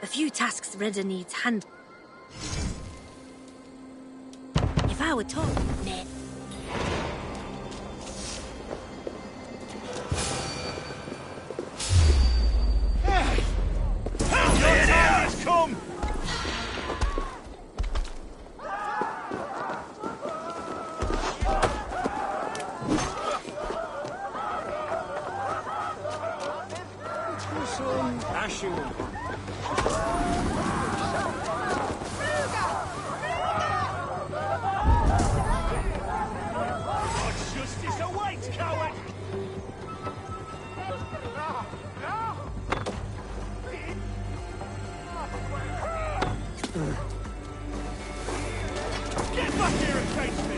A few tasks Redder needs hand. If I were told, nah. Your time has come! Justice awaits, coward! Get back here and face me!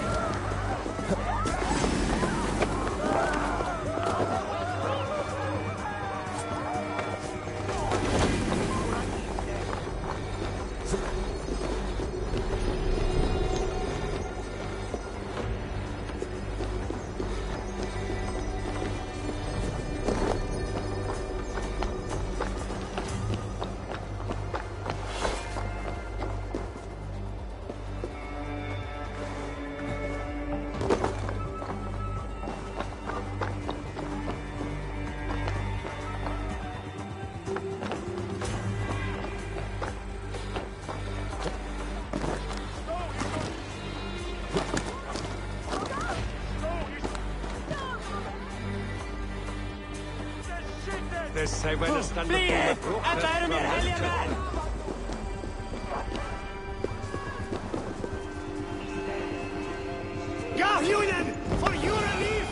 Flie! Att är min helge vän! Ja, Junen! For your relief!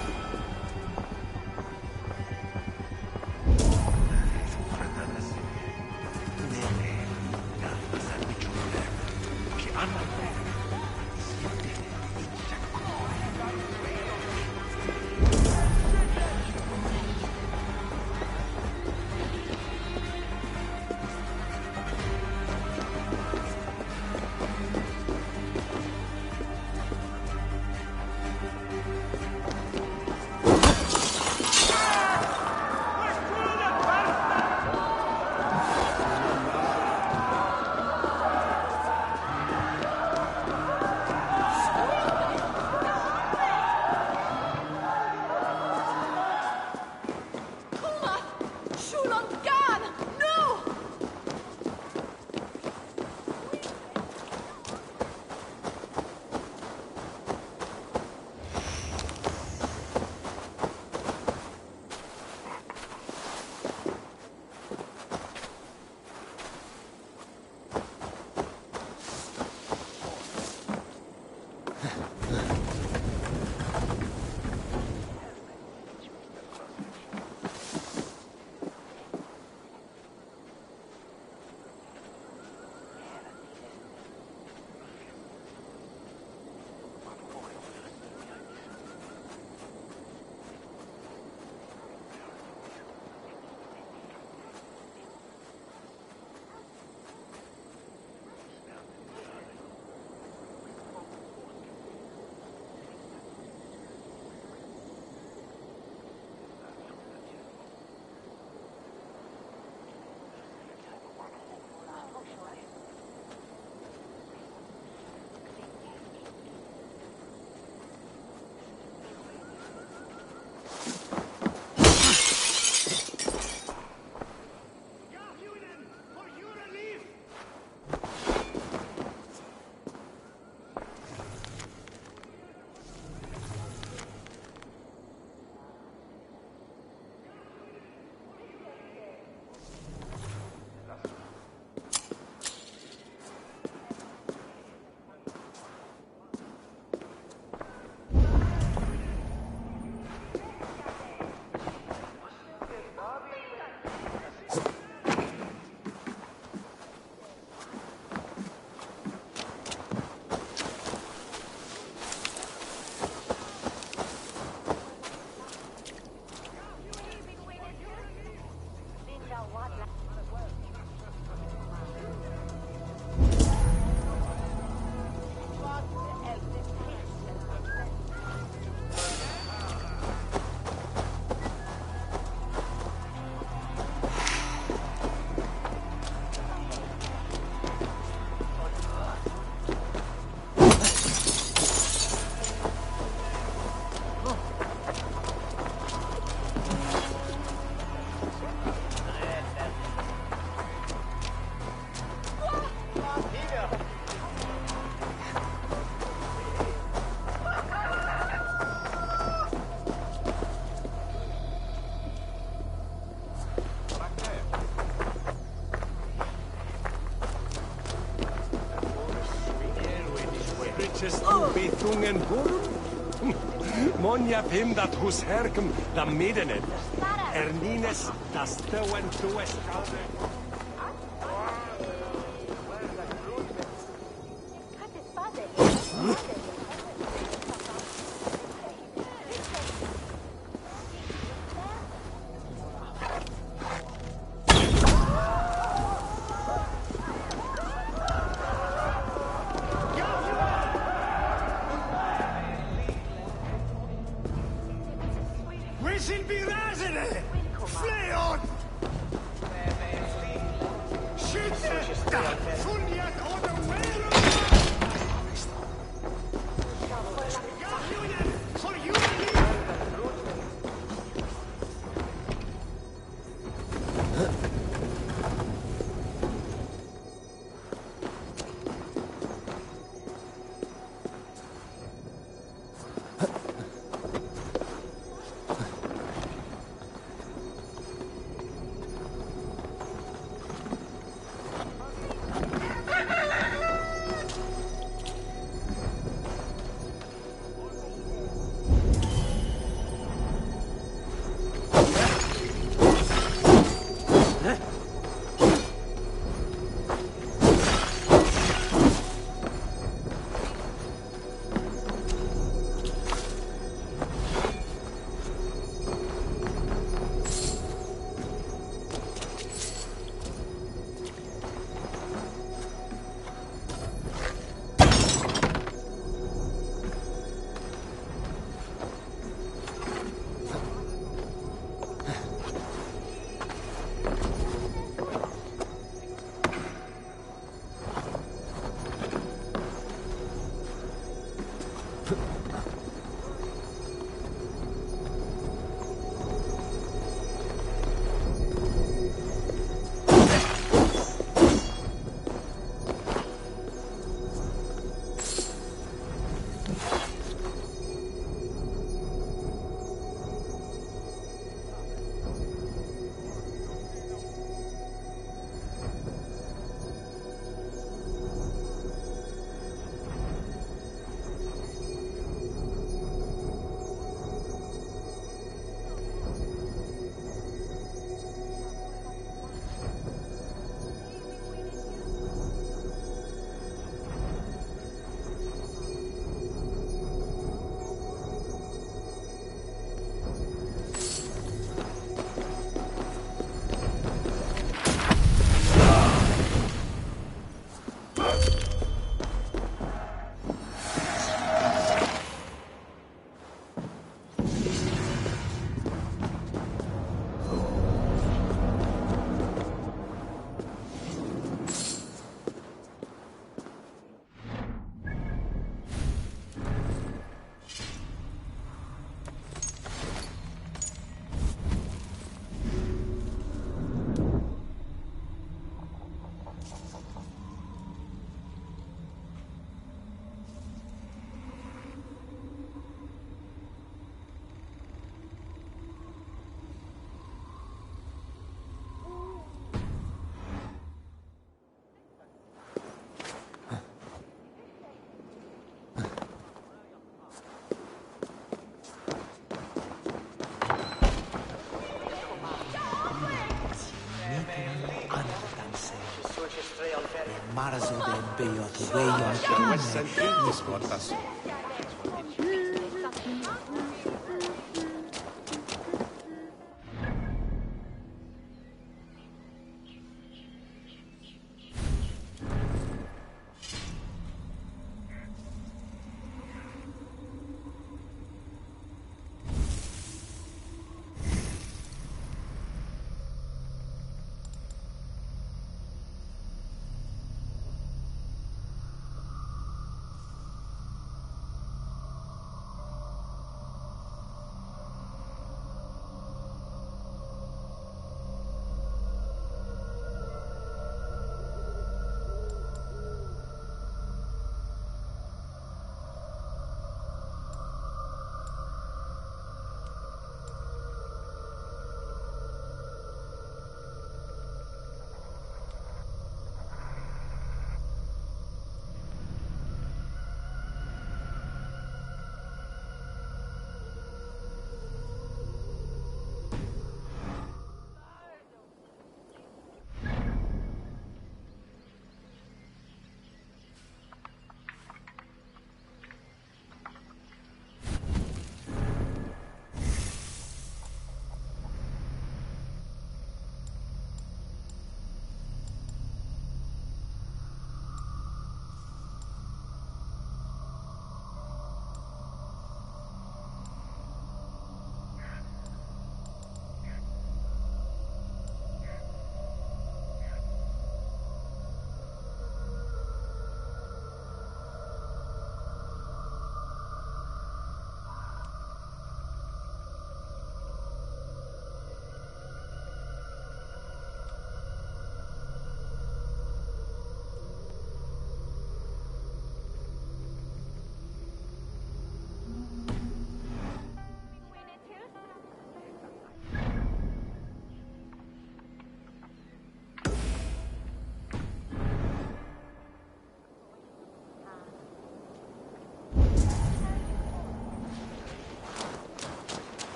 Just bethungen bwrm? Monja pim dat hús herkum da middenet. Nines das dywen dwes galde. Whistle be razene! Flay on! Shit! Funjak on the wheel! For you and me! Marzo de Beot, Wayon, Western English quartas.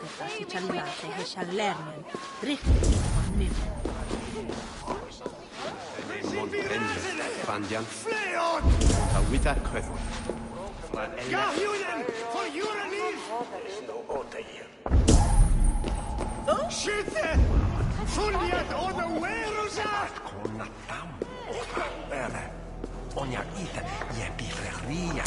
detta socialiate Heshallernen. Riktigt från nu. Fandian. Flay on! With that quiver. Gahunen! For Uranil! Skytte! Fuljat on the Werusa! Konna tam. Vere. On ja itse jepifreria.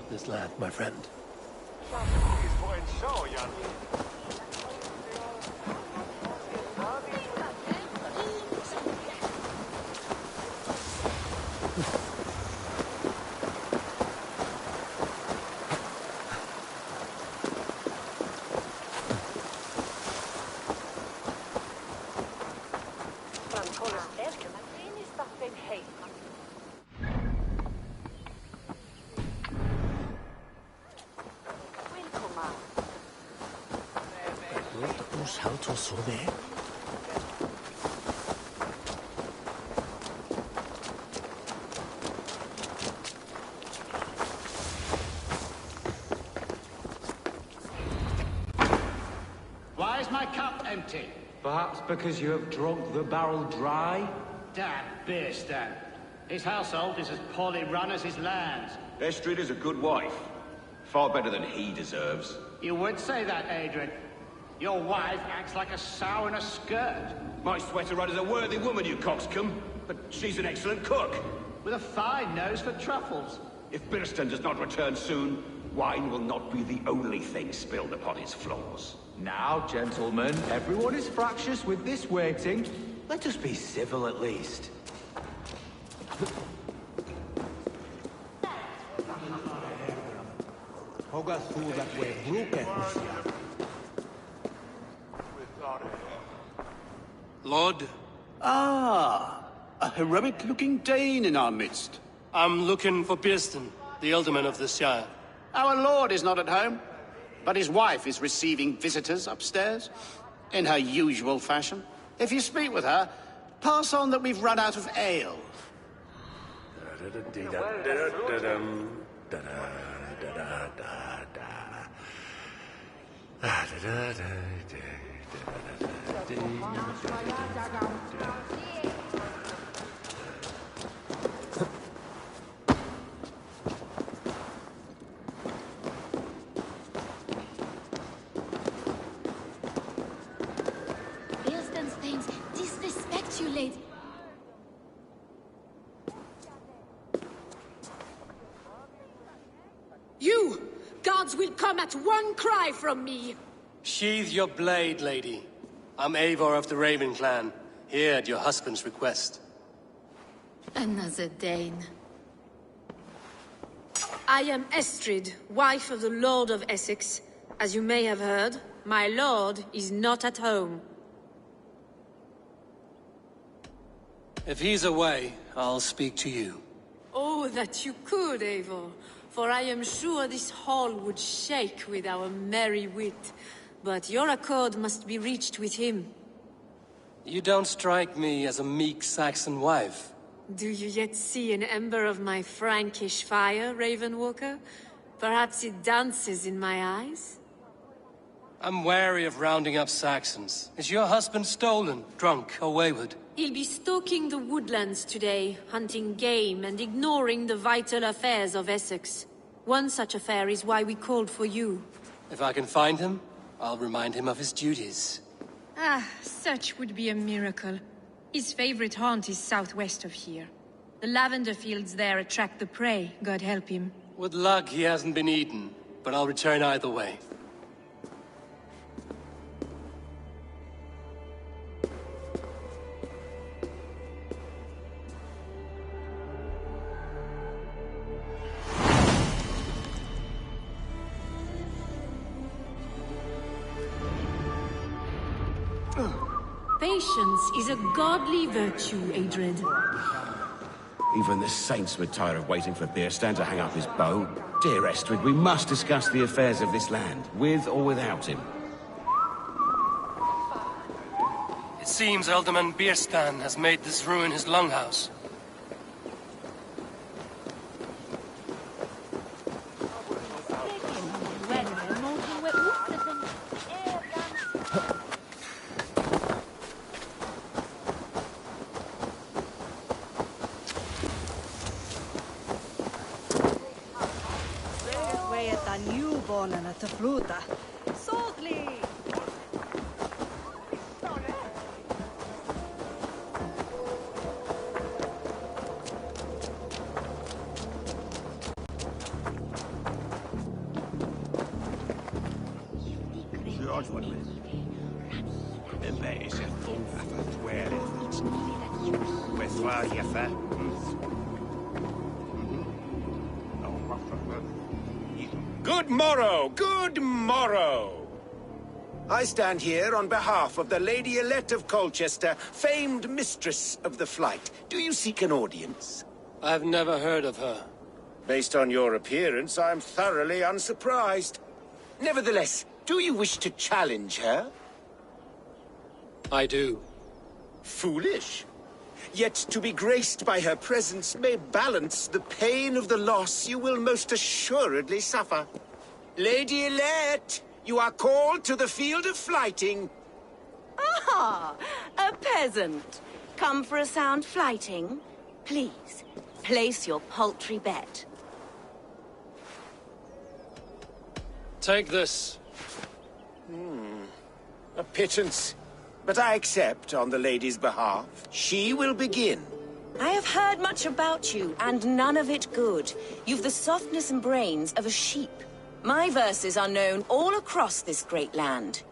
This lad, my friend. Why is my cup empty? Perhaps because you have drunk the barrel dry? Damn beer stand. His household is as poorly run as his lands. Estrid is a good wife. Far better than he deserves. You would say that, Adrian. Your wife acts like a sow in a skirt. My sweater run is a worthy woman, you coxcomb. But she's an excellent cook. With a fine nose for truffles. If Birston does not return soon, wine will not be the only thing spilled upon his floors. Now, gentlemen, everyone is fractious with this waiting. Let us be civil at least. Lord, Ah, a heroic-looking Dane in our midst. I'm looking for Birston, the Alderman of the Shire. Our lord is not at home, but his wife is receiving visitors upstairs, in her usual fashion. If you speak with her, pass on that we've run out of ale. Bilstenstains disrespect you, lady. You! Guards will come at one cry from me! Sheathe your blade, lady. I'm Eivor of the Raven Clan, here at your husband's request. Another Dane. I am Estrid, wife of the Lord of Essex. As you may have heard, my lord is not at home. If he's away, I'll speak to you. Oh, that you could, Eivor. For I am sure this hall would shake with our merry wit. But your accord must be reached with him. You don't strike me as a meek Saxon wife. Do you yet see an ember of my Frankish fire, Ravenwalker? Perhaps it dances in my eyes? I'm wary of rounding up Saxons. Is your husband stolen, drunk, or wayward? He'll be stalking the woodlands today, hunting game and ignoring the vital affairs of Essex. One such affair is why we called for you. If I can find him, I'll remind him of his duties. Ah, such would be a miracle. His favorite haunt is southwest of here. The lavender fields there attract the prey, God help him. With luck, he hasn't been eaten, but I'll return either way. Patience is a godly virtue, Adred. Even the saints would tire of waiting for Bierstan to hang up his bow. Dear Estrid, we must discuss the affairs of this land, with or without him. It seems Alderman Bierstan has made this ruin his longhouse. Fruta. Saltly! Good morrow! Good morrow! I stand here on behalf of the Lady Elette of Colchester, famed mistress of the flight. Do you seek an audience? I've never heard of her. Based on your appearance, I'm thoroughly unsurprised. Nevertheless, do you wish to challenge her? I do. Foolish. Yet to be graced by her presence may balance the pain of the loss you will most assuredly suffer. Lady Elette, you are called to the field of flighting. Ah, a peasant. Come for a sound flighting? Please, place your paltry bet. Take this. A pittance. But I accept on the lady's behalf. She will begin. I have heard much about you, and none of it good. You've the softness and brains of a sheep. My verses are known all across this great land.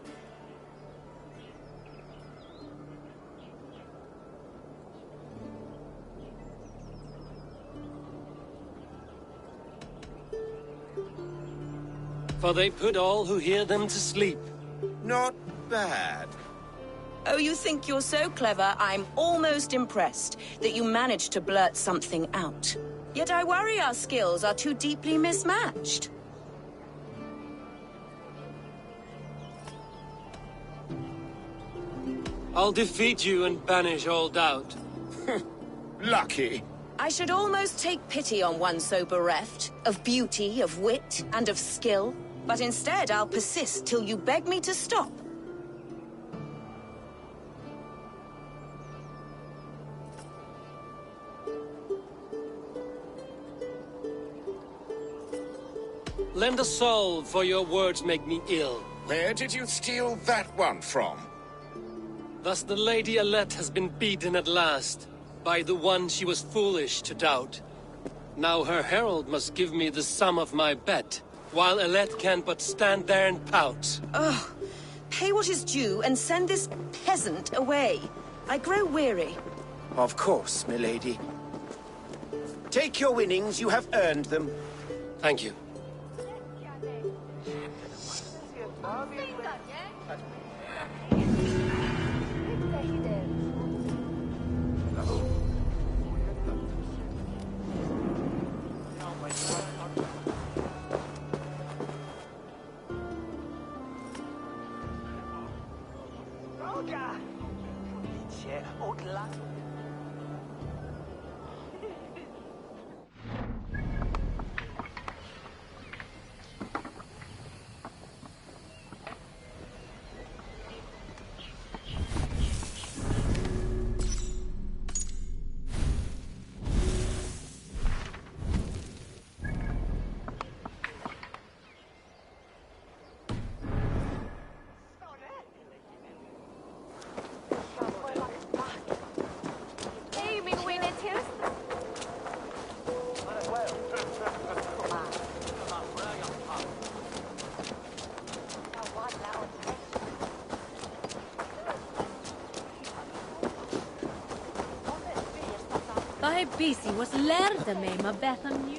For they put all who hear them to sleep. Not bad. Oh, you think you're so clever, I'm almost impressed that you managed to blurt something out. Yet I worry our skills are too deeply mismatched. I'll defeat you and banish all doubt. Lucky. I should almost take pity on one so bereft, of beauty, of wit, and of skill. But instead, I'll persist till you beg me to stop. Lend a soul, for your words make me ill. Where did you steal that one from? Thus the Lady Alette has been beaten at last, by the one she was foolish to doubt. Now her herald must give me the sum of my bet, while Alette can but stand there and pout. Ugh. Pay what is due and send this peasant away. I grow weary. Of course, milady. Take your winnings, you have earned them. Thank you. By busy was lärde mig med Betham New.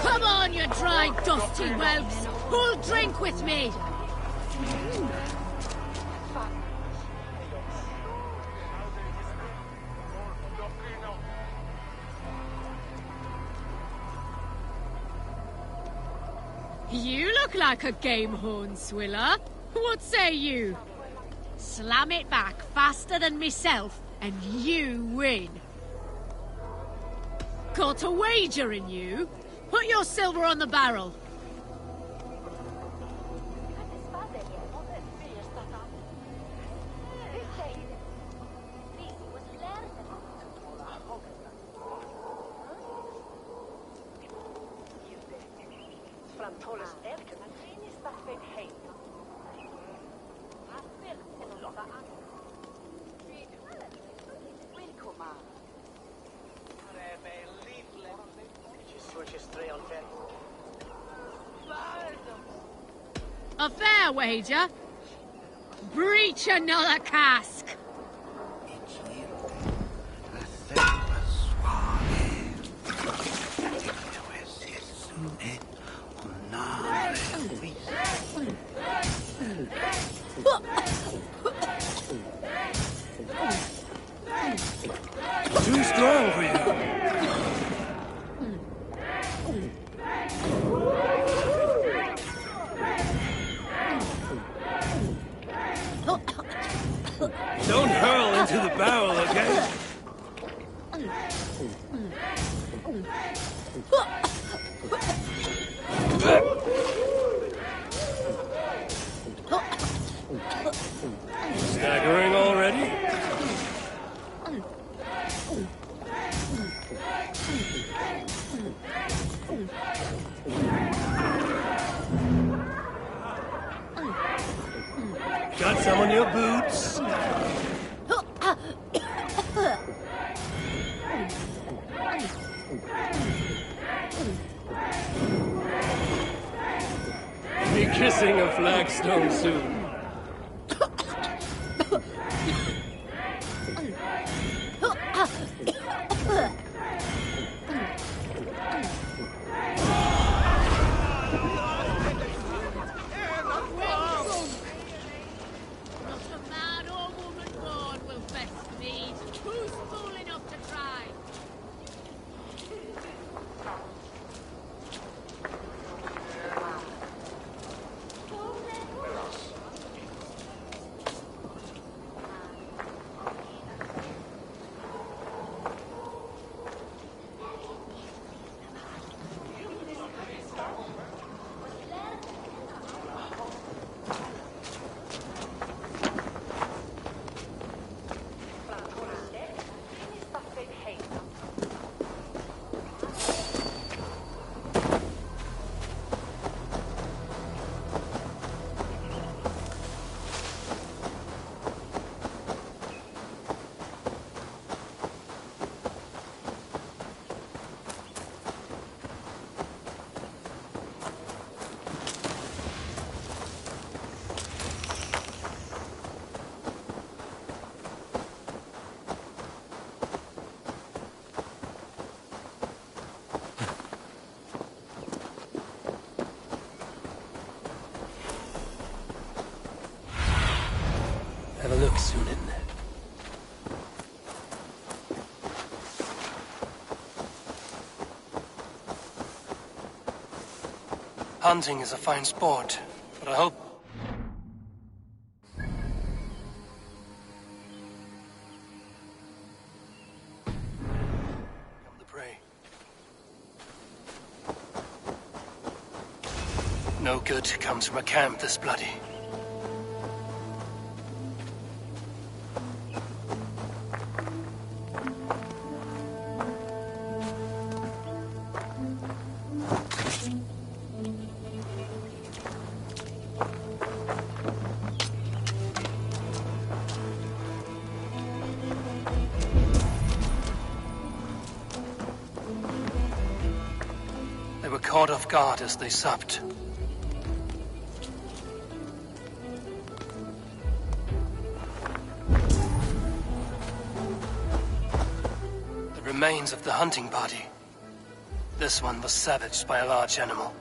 Come on, you dry, dusty whelps! Who'll drink with me? You look like a game horn swiller. What say you? Slam it back faster than myself, and you win. Got a wager in you? Put your silver on the barrel. A fair wager. Breach another cask. Too strong for you. Don't hurl into the barrel, okay? Staggering already? missing a flagstone soon. Have a look, Sunan. Hunting is a fine sport, but I hope... Come the prey. No good comes from a camp this bloody. They were caught off guard as they supped. The remains of the hunting party. This one was savaged by a large animal.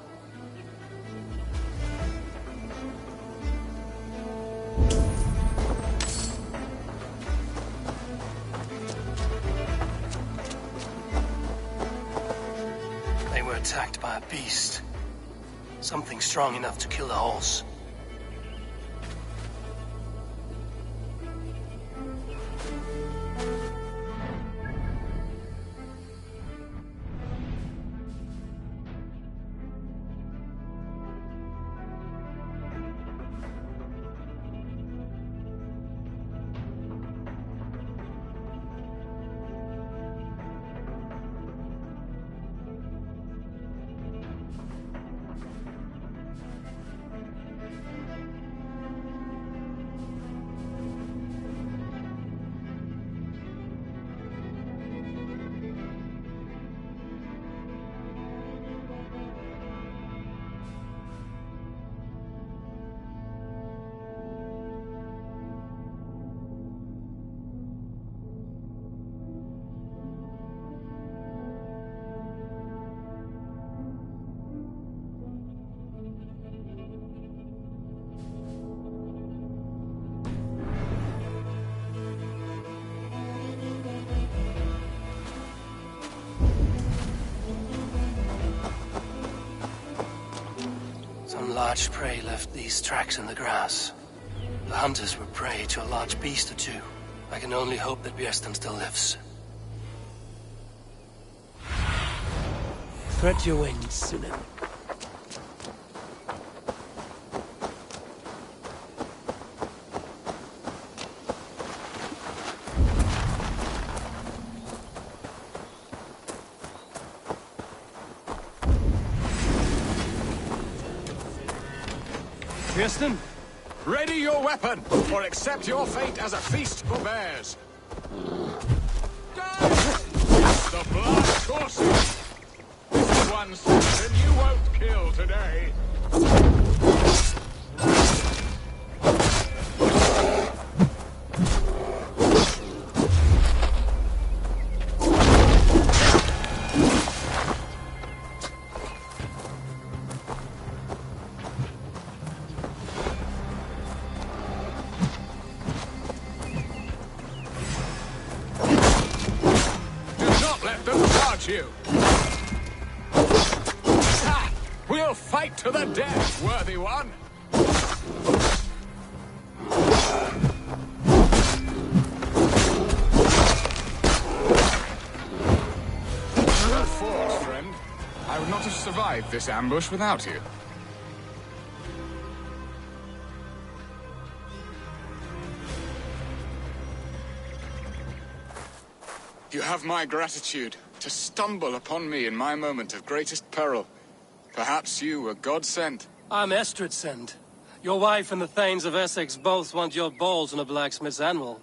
Attacked by a beast. Something strong enough to kill a horse. Some large prey left these tracks in the grass. The hunters were prey to a large beast or two. I can only hope that Bjersten still lives. Spread your wings, Sunan. Bjersten, ready your weapon, or accept your fate as a feast for bears. The blood courses. This one citizen you won't kill today. at you. Ha! We'll fight to the death, worthy one. Well fought, friend. I would not have survived this ambush without you. You have my gratitude to stumble upon me in my moment of greatest peril. Perhaps you were God-sent. I'm Estrid sent. Your wife and the Thanes of Essex both want your balls on a blacksmith's anvil.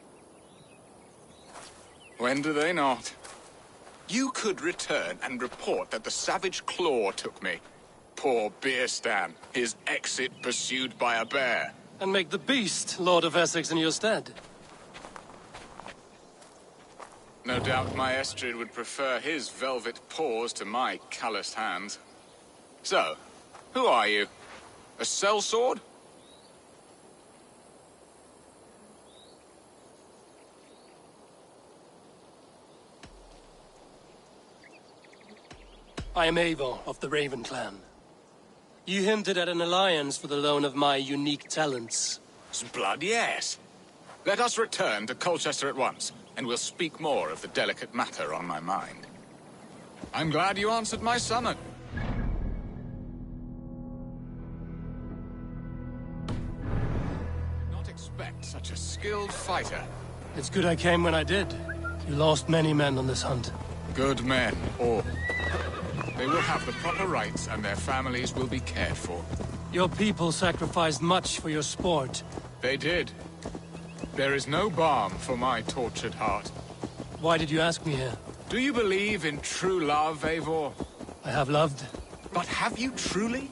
When do they not? You could return and report that the savage Claw took me. Poor Beerstan, his exit pursued by a bear. And make the beast Lord of Essex in your stead. No doubt my Estrid would prefer his velvet paws to my calloused hands. So, who are you? A sellsword? I am Eivor of the Raven Clan. You hinted at an alliance for the loan of my unique talents. Blood, yes. Let us return to Colchester at once, and we'll speak more of the delicate matter on my mind. I'm glad you answered my summon. Not expect such a skilled fighter. It's good I came when I did. You lost many men on this hunt. Good men, all. They will have the proper rights, and their families will be cared for. Your people sacrificed much for your sport. They did. There is no balm for my tortured heart. Why did you ask me here? Do you believe in true love, Eivor? I have loved. But have you truly?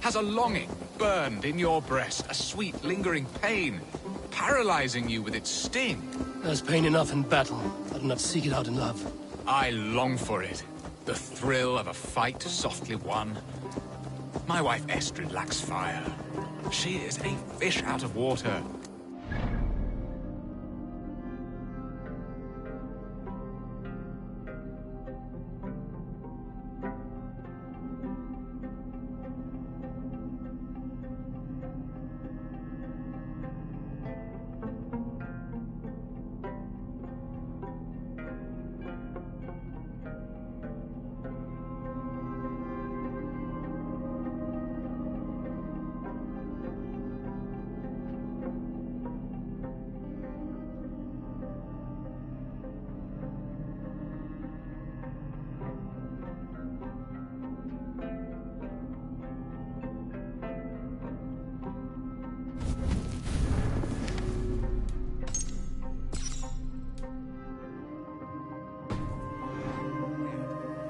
Has a longing burned in your breast, a sweet, lingering pain, paralyzing you with its sting? There's pain enough in battle. I do not seek it out in love. I long for it. The thrill of a fight softly won. My wife Estrid lacks fire. She is a fish out of water.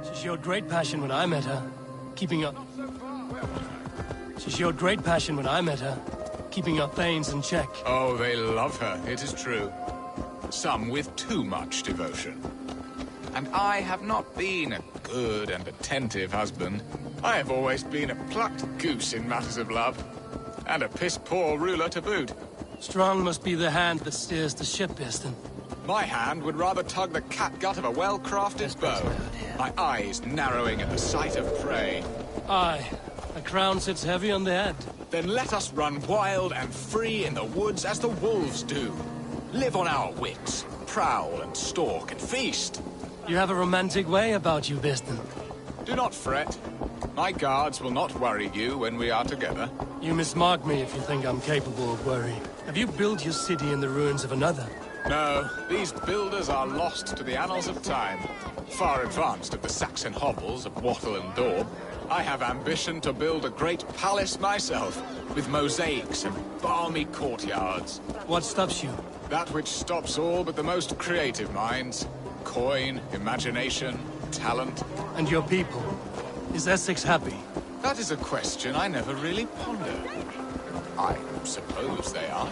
She showed great passion when I met her, keeping up. She showed great passion when I met her, keeping up Thanes in check. Oh, they love her, it is true. Some with too much devotion. And I have not been a good and attentive husband. I have always been a plucked goose in matters of love. And a piss-poor ruler to boot. Strong must be the hand that steers the ship, Beerstan. My hand would rather tug the catgut of a well-crafted bow. My eyes narrowing at the sight of prey. Aye, a crown sits heavy on the head. Then let us run wild and free in the woods as the wolves do. Live on our wits, prowl and stalk and feast. You have a romantic way about you, Beerstan. Do not fret. My guards will not worry you when we are together. You mismark me if you think I'm capable of worry. Have you built your city in the ruins of another? No, these builders are lost to the annals of time. Far advanced of the Saxon hovels of Wattle and Daub, I have ambition to build a great palace myself, with mosaics and balmy courtyards. What stops you? That which stops all but the most creative minds. Coin, imagination, talent. And your people? Is Essex happy? That is a question I never really pondered. I suppose they are.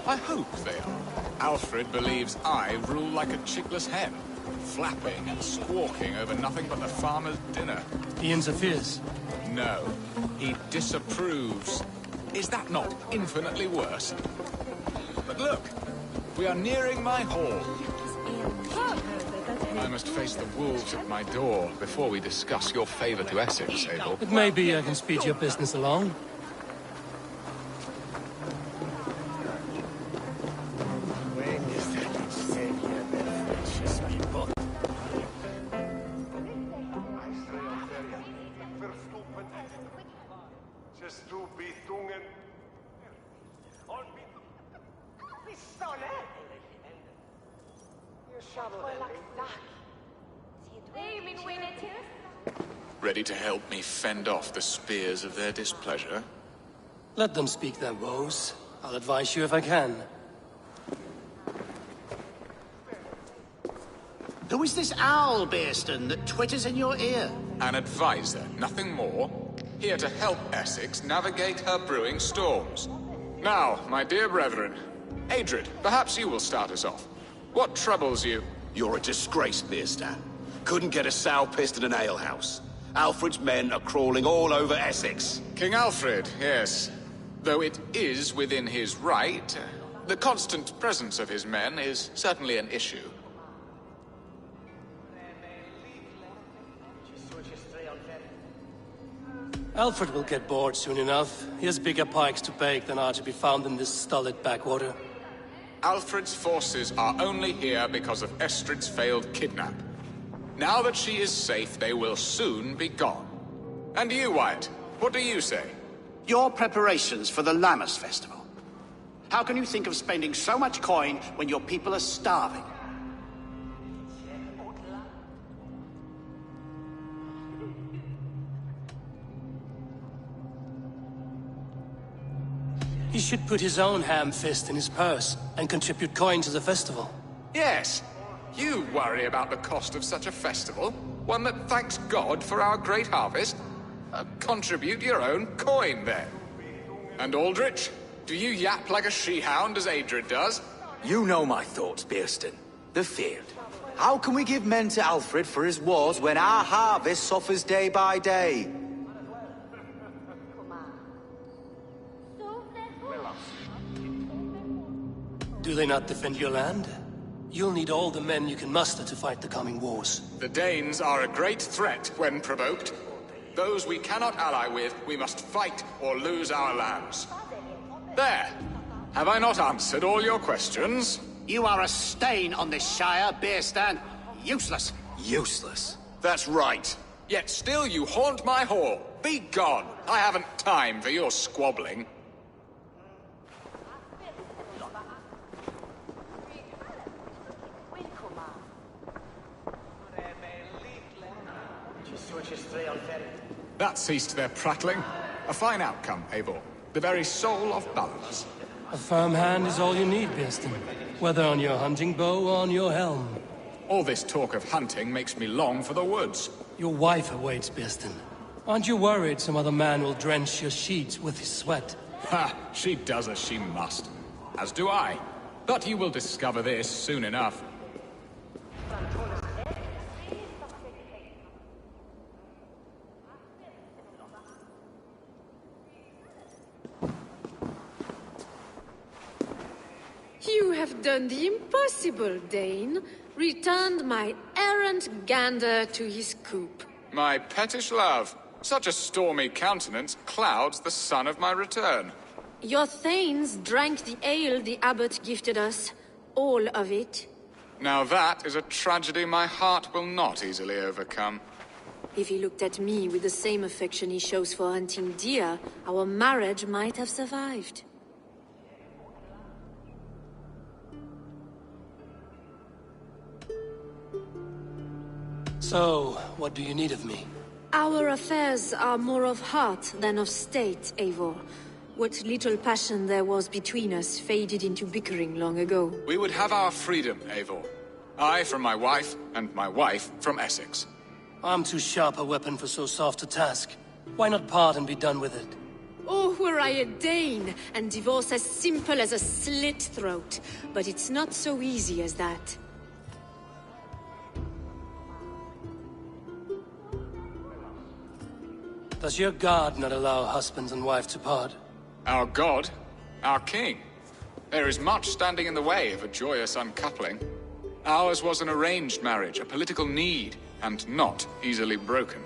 I hope they are. Alfred believes I rule like a chickless hen, flapping and squawking over nothing but the farmer's dinner. He interferes? No, he disapproves. Is that not infinitely worse? But look, we are nearing my hall. I'm must face the wolves at my door before we discuss your favor to Essex, Abel. But maybe I can speed your business along. Ready to help me fend off the spears of their displeasure? Let them speak their woes. I'll advise you if I can. Who is this owl, Bearston, that twitters in your ear? An advisor, nothing more. Here to help Essex navigate her brewing storms. Now, my dear brethren, Adred, perhaps you will start us off. What troubles you? You're a disgrace, Beerstan. Couldn't get a sow pissed in an alehouse. Alfred's men are crawling all over Essex. King Alfred, yes. Though it is within his right, the constant presence of his men is certainly an issue. Alfred will get bored soon enough. He has bigger pikes to bake than are to be found in this stolid backwater. Alfred's forces are only here because of Estrid's failed kidnap. Now that she is safe, they will soon be gone. And you, Wyatt, what do you say? Your preparations for the Lammas Festival. How can you think of spending so much coin when your people are starving? He should put his own ham fist in his purse and contribute coin to the festival. Yes. You worry about the cost of such a festival? One that thanks God for our great harvest? Contribute your own coin, then. And Aldrich, do you yap like a she-hound as Adred does? You know my thoughts, Bearston. The feared. How can we give men to Alfred for his wars when our harvest suffers day by day? Do they not defend your land? You'll need all the men you can muster to fight the coming wars. The Danes are a great threat when provoked. Those we cannot ally with, we must fight or lose our lands. There! Have I not answered all your questions? You are a stain on this shire, Bearstan. Useless. Useless? That's right. Yet still you haunt my hall. Be gone. I haven't time for your squabbling. That ceased their prattling. A fine outcome, Eivor. The very soul of balance. A firm hand is all you need, Bearston. Whether on your hunting bow or on your helm. All this talk of hunting makes me long for the woods. Your wife awaits, Bearston. Aren't you worried some other man will drench your sheets with his sweat? Ha! She does as she must. As do I. But you will discover this soon enough. You have done the impossible, Dane. Returned my errant gander to his coop. My pettish love. Such a stormy countenance clouds the sun of my return. Your thanes drank the ale the abbot gifted us. All of it. Now that is a tragedy my heart will not easily overcome. If he looked at me with the same affection he shows for hunting deer, our marriage might have survived. So, what do you need of me? Our affairs are more of heart than of state, Eivor. What little passion there was between us faded into bickering long ago. We would have our freedom, Eivor. I from my wife, and my wife from Essex. I'm too sharp a weapon for so soft a task. Why not part and be done with it? Oh, were I a Dane, and divorce as simple as a slit throat. But it's not so easy as that. Does your god not allow husbands and wife to part? Our god? Our king? There is much standing in the way of a joyous uncoupling. Ours was an arranged marriage, a political need, and not easily broken.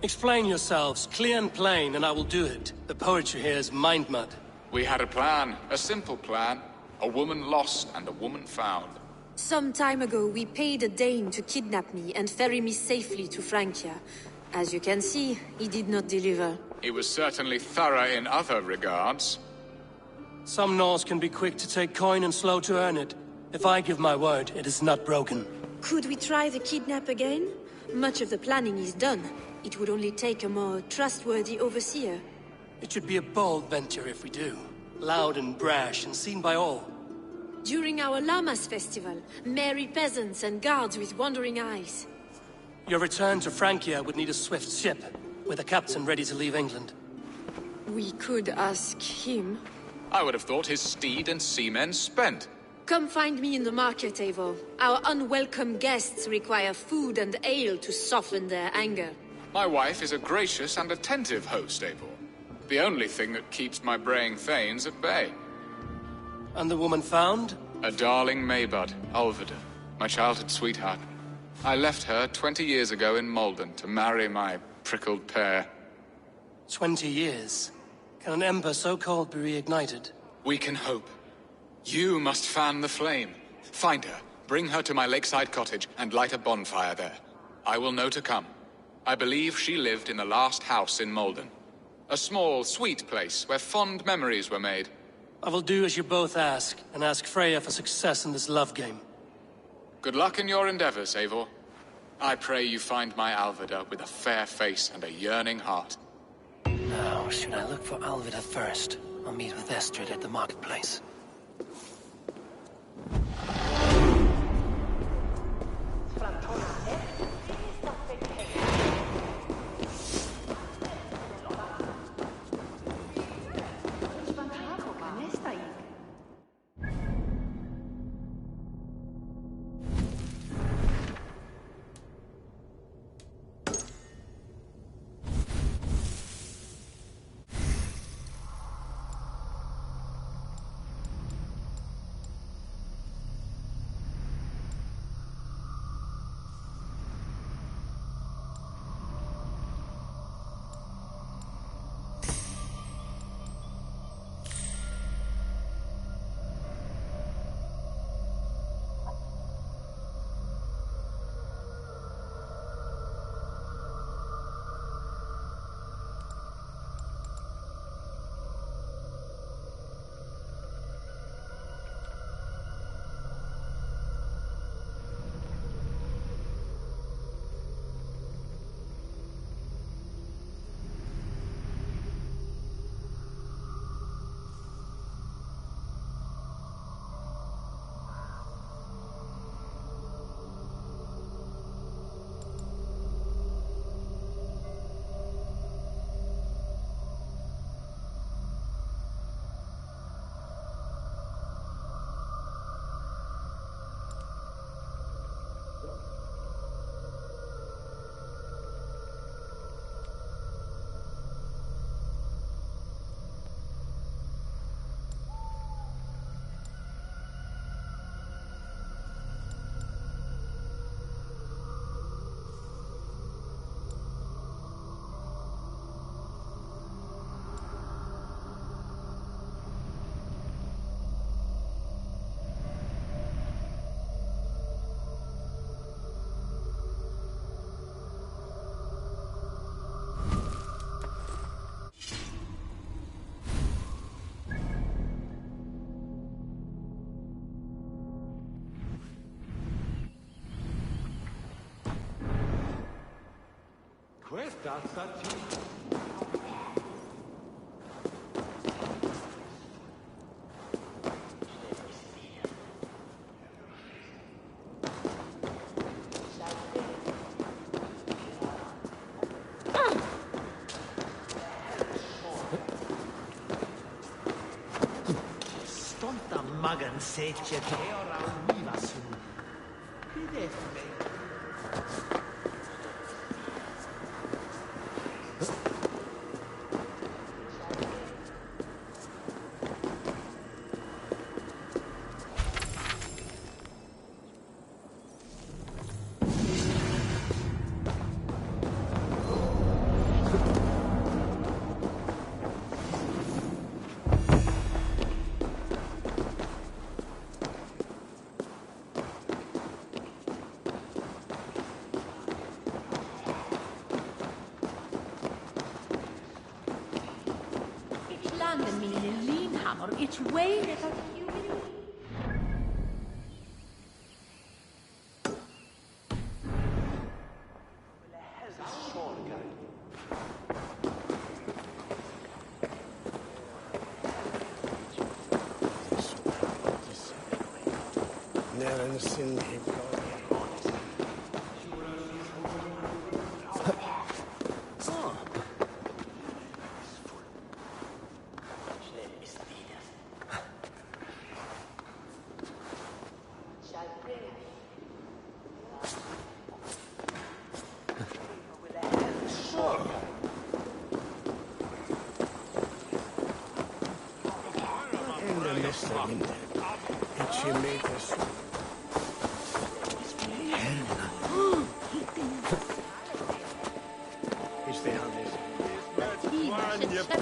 Explain yourselves, clear and plain, and I will do it. The poetry here is mind mud. We had a plan, a simple plan. A woman lost and a woman found. Some time ago, we paid a Dane to kidnap me and ferry me safely to Francia. As you can see, he did not deliver. He was certainly thorough in other regards. Some Norse can be quick to take coin and slow to earn it. If I give my word, it is not broken. Could we try the kidnap again? Much of the planning is done. It would only take a more trustworthy overseer. It should be a bold venture if we do. Loud and brash and seen by all. During our Llamas festival, merry peasants and guards with wandering eyes. Your return to Francia would need a swift ship, with a captain ready to leave England. We could ask him. I would have thought his steed and seamen spent. Come find me in the market, Eivor. Our unwelcome guests require food and ale to soften their anger. My wife is a gracious and attentive host, Eivor. The only thing that keeps my braying thanes at bay. And the woman found? A darling Maybud, Alvida, my childhood sweetheart. I left her 20 years ago in Malden to marry my prickled pear. 20 years? Can an ember so cold be reignited? We can hope. You must fan the flame. Find her, bring her to my lakeside cottage, and light a bonfire there. I will know to come. I believe she lived in the last house in Malden. A small, sweet place where fond memories were made. I will do as you both ask, and ask Freya for success in this love game. Good luck in your endeavors, Eivor. I pray you find my Alvida with a fair face and a yearning heart. Now, should I look for Alvida first? I'll meet with Estrid at the marketplace. Questa stazione. Stonta magan secce che ora univa su. Vedete? its way without humility.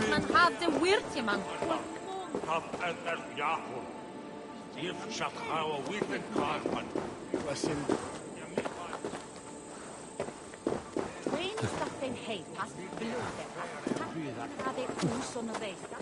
Man had the weird man. Staffen heitas blodet att hade oson resa.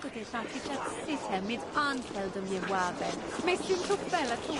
Mogę zapisać system mit Anfeld mnie łaben. Myślę to bela to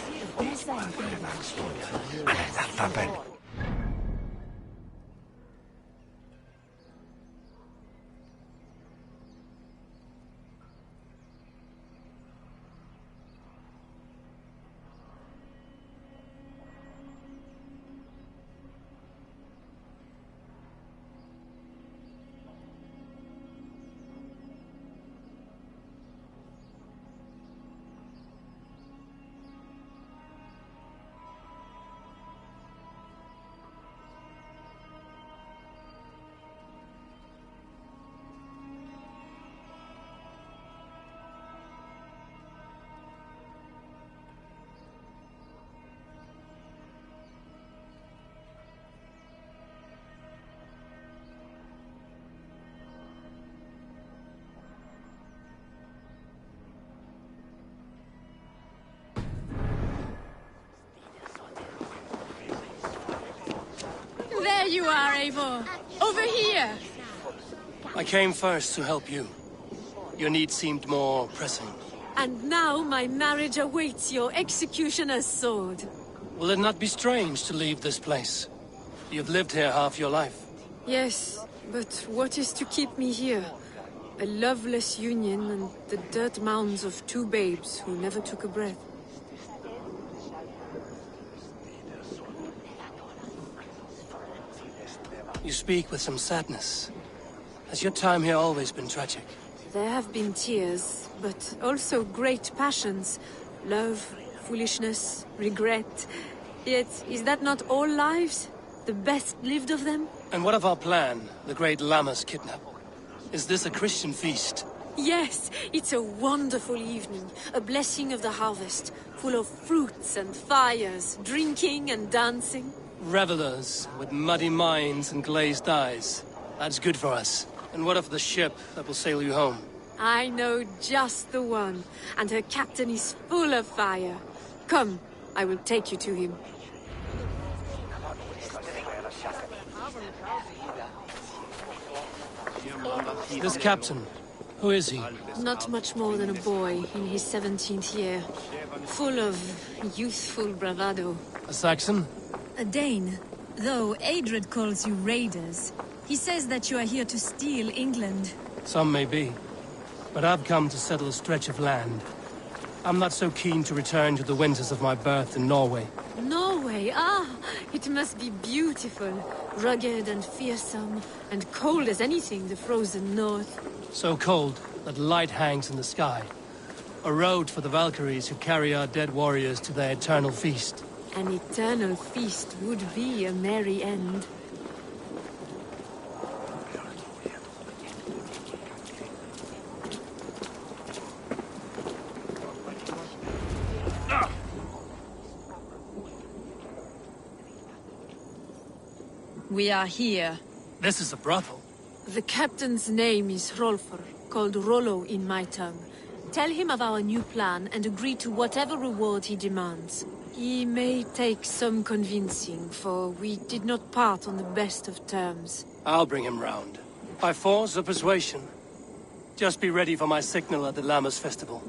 There you are, Eivor. Over here. I came first to help you. Your need seemed more pressing. And now my marriage awaits your executioner's sword. Will it not be strange to leave this place? You've lived here half your life. Yes, but what is to keep me here? A loveless union and the dirt mounds of two babes who never took a breath. You speak with some sadness. Has your time here always been tragic? There have been tears, but also great passions. Love, foolishness, regret. Yet, is that not all lives? The best lived of them? And what of our plan, the great Lammas kidnap? Is this a Christian feast? Yes, it's a wonderful evening. A blessing of the harvest, full of fruits and fires, drinking and dancing. Revelers with muddy minds and glazed eyes. That's good for us. And what of the ship that will sail you home? I know just the one, and her captain is full of fire. Come, I will take you to him. This captain, who is he? Not much more than a boy in his 17th year. Full of youthful bravado. A Saxon? A Dane, though Adred calls you raiders. He says that you are here to steal England. Some may be. But I've come to settle a stretch of land. I'm not so keen to return to the winters of my birth in Norway. Norway? Ah, it must be beautiful. Rugged and fearsome, and cold as anything the frozen north. So cold that light hangs in the sky. A road for the Valkyries who carry our dead warriors to their eternal feast. An eternal feast would be a merry end. We are here. This is a brothel. The captain's name is Hrolfr, called Rollo in my tongue. Tell him of our new plan and agree to whatever reward he demands. He may take some convincing, for we did not part on the best of terms. I'll bring him round. By force or persuasion. Just be ready for my signal at the Lammas festival.